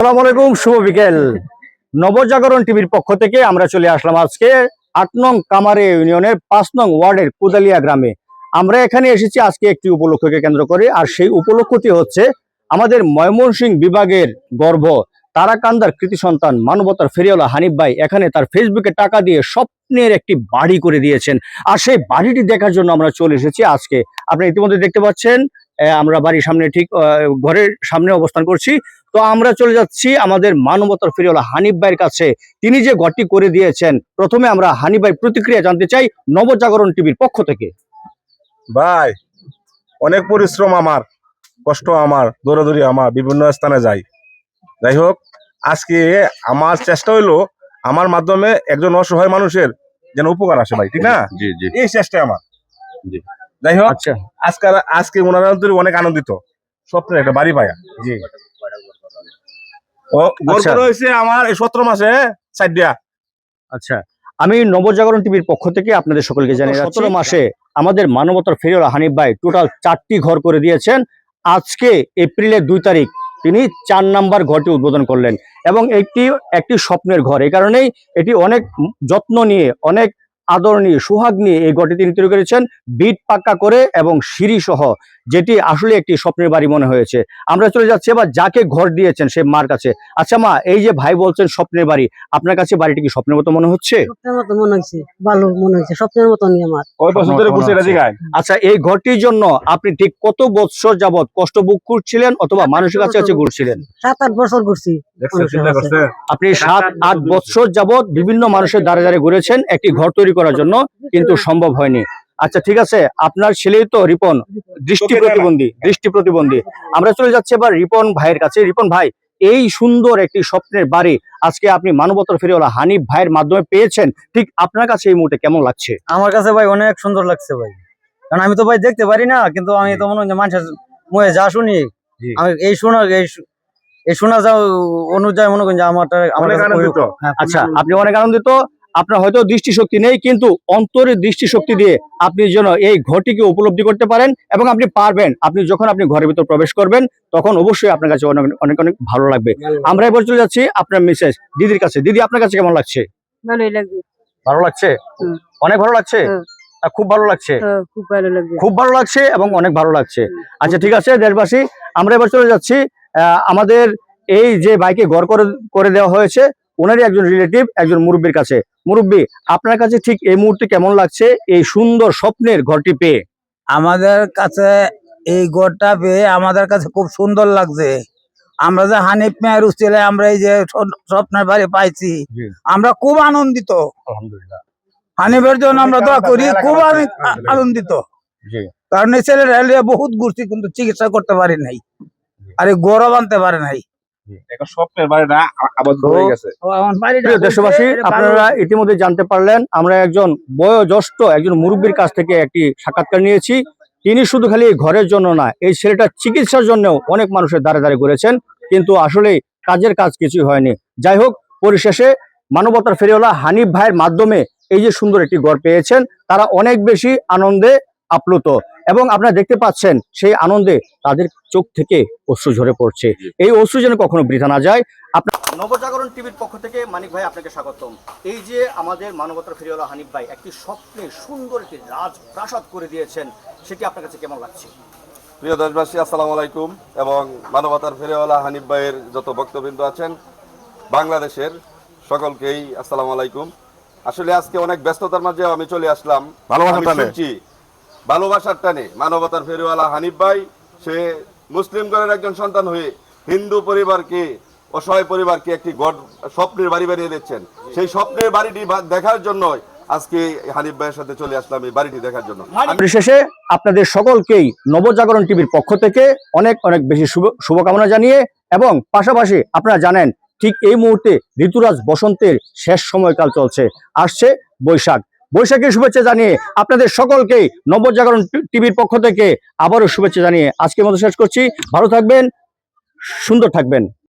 আসসালামু আলাইকুম, শুভ বিকেল। নবজাগরণ টিভির পক্ষ থেকে আমরা চলে আসলাম আজকে ৮ নং কামারে ইউনিয়নের ৫ নং ওয়ার্ডের কুদালিয়া গ্রামে। আমরা এখানে এসেছি আজকে একটি উপলক্ষকে কেন্দ্র করে, আর সেই উপলক্ষটি হচ্ছে আমাদের ময়মনসিংহ বিভাগের গর্ব তারাকান্দার কৃতি সন্তান মানবতার ফেরিওয়ালা হানিফ ভাই এখানে তার ফেসবুকে টাকা দিয়ে স্বপ্নের একটি বাড়ি করে দিয়েছেন। আর সেই বাড়িটি দেখার জন্য আমরা চলে এসেছি আজকে। আপনারা ইতিমধ্যে দেখতে পাচ্ছেন আমরা বাড়ির সামনে ঠিক ঘরের সামনে অবস্থান করছি। তো আমরা চলে যাচ্ছি আমাদের মানবতার ফেরিওয়ালা হানিফ ভাইয়ের কাছে, তিনি যে ঘরটি করে দিয়েছেন। প্রথমে আমরা হানিফ ভাই প্রতিক্রিয়া জানতে চাই নবজাগরণ টিভির পক্ষ থেকে। ভাই, অনেক পরিশ্রম আমার, কষ্ট আমার, দৌড়াদৌড়ি আমার, বিভিন্ন স্থানে যাই হোক, আজকে আমার চেষ্টা হইলো আমার মাধ্যমে একজন অসহায় মানুষের যেন উপকার আসে ভাই, ঠিক না? জি জি এই চেষ্টাই আমার। জি। যাই হোক, আচ্ছা, আজকে ওনারা অনেক আনন্দিত, স্বপ্নের একটা বাড়ি পায়া। জি, ও গর্ব হয়েছে আমার এই 17 মাসে 4 দিয়া। আচ্ছা, আমি নবজাগরণ টিভির পক্ষ থেকে আপনাদের সকলকে জানিয়ে 17 মাসে আমাদের মানবতার ফেরিওয়ালা হানিফ ভাই টোটাল 4টি ঘর করে দিয়েছেন। আজকে এপ্রিলের 2 তারিখ তিনি 4 নাম্বার ঘরটি উদ্বোধন করলেন, এবং একটি স্বপ্নের ঘর। এই কারণেই এটি অনেক যত্ন নিয়ে, অনেক আদর নিয়ে, সোহাগ নিয়ে এই ঘরটি তিনি তৈরি করেছেন, বিট পাক্কা করে এবং সিঁড়ি সহ, যেটি আসলে একটি স্বপ্নের বাড়ি মনে হয়েছে। আমরা চলে যাচ্ছি এবার যাকে ঘর দিয়েছেন সেই মার কাছে। আচ্ছা মা, এই যে ভাই বলছেন স্বপ্নের বাড়ি, আপনার কাছে বাড়িটি কি স্বপ্নের মতো মনে হচ্ছে? স্বপ্নের মতো মনে হচ্ছে, ভালো মনে হচ্ছে, স্বপ্নের মতনই আমার। কয় বছর ধরে ঘুরছে এটা জিগায়? আচ্ছা, এই ঘরটির জন্য আপনি ঠিক কত বছর যাবত কষ্ট বুক করছিলেন অথবা মানুষের কাছে ঘুরছিলেন? 7-8 বছর ঘুরছি। চিন্তা করছে? আপনি 7-8 বছর যাবত বিভিন্ন মানুষের দ্বারে দ্বারে ঘুরেছেন একটি ঘর তৈরি করার জন্য, কিন্তু সম্ভব হয়নি। আচ্ছা ঠিক আছে, আপনার ছেলেই তো রিপন দৃষ্টি প্রতিবন্ধী। আমরা চলে যাচ্ছি এবার রিপন ভাইয়ের কাছে। রিপন ভাই, এই সুন্দর একটি স্বপ্নের বাড়ি আজকে আপনি মানবতার ফেরিওয়ালা হানিফ ভাইয়ের মাধ্যমে পেয়েছেন, ঠিক আপনার কাছে এই মুহূর্তে কেমন লাগছে? আমার কাছে ভাই অনেক সুন্দর লাগছে ভাই, কারণ আমি তো ভাই দেখতে পারি না, কিন্তু আমি তো মনে হয় মানুষের মুখে যা শুনি, আমি এই শোনা যা অনুযায়ী মনে করি যে আমার কাছে আনন্দিত। আচ্ছা, আপনি অনেক আনন্দিত। আপনার হয়তো দৃষ্টিশক্তি নেই, কিন্তু অন্তরের দৃষ্টিশক্তি দিয়ে আপনি যেন এই ঘরটিকে উপলব্ধি করতে পারেন, এবং আপনি পারবেন। আপনি যখন আপনি ঘরের ভিতর প্রবেশ করবেন তখন অবশ্যই আপনার কাছে অনেক অনেক অনেক ভালো লাগবে। আমরা এবার চলে যাচ্ছি আপনার মিসেস দিদির কাছে। দিদি, আপনার কাছে কেমন লাগছে? ভালোই লাগবে। ভালো লাগছে? অনেক ভালো লাগছে? খুব ভালো লাগছে? খুব ভালো লাগবে। খুব ভালো লাগছে এবং অনেক ভালো লাগছে। আচ্ছা ঠিক আছে দেশবাসী, আমরা এবার চলে যাচ্ছি আমাদের এই যে বাইকে ঘর করে দেওয়া হয়েছে ওনারই একজন রিলেটিভ, একজন মুরব্বীর কাছে। মুরব্বী, আপনার কাছে ঠিক এই মুহূর্তে কেমন লাগছে এই সুন্দর স্বপ্নের ঘরটি পেয়ে? আমাদের কাছে এই ঘরটা পেয়ে আমাদের কাছে খুব সুন্দর লাগছে। আমরা যে হানিফ মেয়ের ছেলে, আমরা এই যে স্বপ্নের বাড়ি পাইছি, আমরা খুব আনন্দিত। আলহামদুলিল্লাহ। হানিফের জন্য আমরা দোয়া করি, খুব আনন্দিত। কারণ এই ছেলেরা বহুত ঘুরছি, কিন্তু চিকিৎসা করতে পারি নাই, আর এই গৌরব আনতে পারে নাই। স্বপ্নের বাড়িটা আবদ্ধ হয়ে গেছে। প্রিয় দেশবাসী, আপনারা ইতিমধ্যে জানতে পারলেন, আমরা একজন বয়োজ্যেষ্ঠ একজন মুরব্বীর কাছ থেকে একটি সাক্ষাৎকার নিয়েছি। তিনি শুধু খালি ঘরের জন্য না, এই ছেলেটার চিকিৎসার জন্যও অনেক মানুষের দ্বারে দ্বারে ঘুরেছেন, কিন্তু আসলে কাজের কাজ কিছুই হয়নি। যাই হোক, পরিশেষে মানবতার ফেরিওয়ালা হানিফ ভাইয়ের মাধ্যমে এই যে সুন্দর একটি ঘর পেয়েছেন, তারা অনেক বেশি আনন্দে আপ্লুত, এবং আপনারা দেখতে পাচ্ছেন সেই আনন্দে তাদের চোখ থেকে অশ্রু ঝরে পড়ছে। এই অশ্রু যেন কখনো বৃথা না যায়। আপনার নবজাগরণ টিভির পক্ষ থেকে মানিক ভাই আপনাকে স্বাগতম। এই যে আমাদের মানবতার ফেরিওয়ালা হানিফ ভাই একটি স্বপ্নে সুন্দর একটি রাজপ্রাসাদ করে দিয়েছেন, সেটি আপনার কাছে কেমন লাগছে? প্রিয় দেশবাসী, আসসালামু আলাইকুম, এবং মানবতার ফেরিওয়ালা হানিফ ভাইয়ের যত ভক্তবৃন্দ আছেন বাংলাদেশের সকলকেই আসসালামু আলাইকুম। আসলে আজকে অনেক ব্যস্ততার মাঝে আমি চলে আসলাম ভালোবাসার টানে। মানবতার ফেরিওয়ালা হানিফ ভাই সে মুসলিম ঘরের একজন সন্তান হয়ে হিন্দু পরিবারকে, অসহায় পরিবারকে একটি স্বপ্নের বাড়ি বানিয়ে দিচ্ছেন। সেই স্বপ্নের বাড়িটি দেখার জন্য আজকে হানিফ ভাইয়ের সাথে চলে আসলাম এই বাড়িটি দেখার জন্য। পরিশেষে আপনাদের সকলকেই নবজাগরণ টিভির পক্ষ থেকে অনেক অনেক বেশি শুভকামনা জানিয়ে, এবং পাশাপাশি আপনারা জানেন ঠিক এই মুহূর্তে ঋতুরাজ বসন্তের শেষ সময়কাল চলছে, আসছে বৈশাখের শুভেচ্ছা জানিয়ে আপনাদের সকলকেই নবজাগরণ টিভির পক্ষ থেকে আবারও শুভেচ্ছা জানিয়ে আজকের মতো শেষ করছি। ভালো থাকবেন, সুন্দর থাকবেন।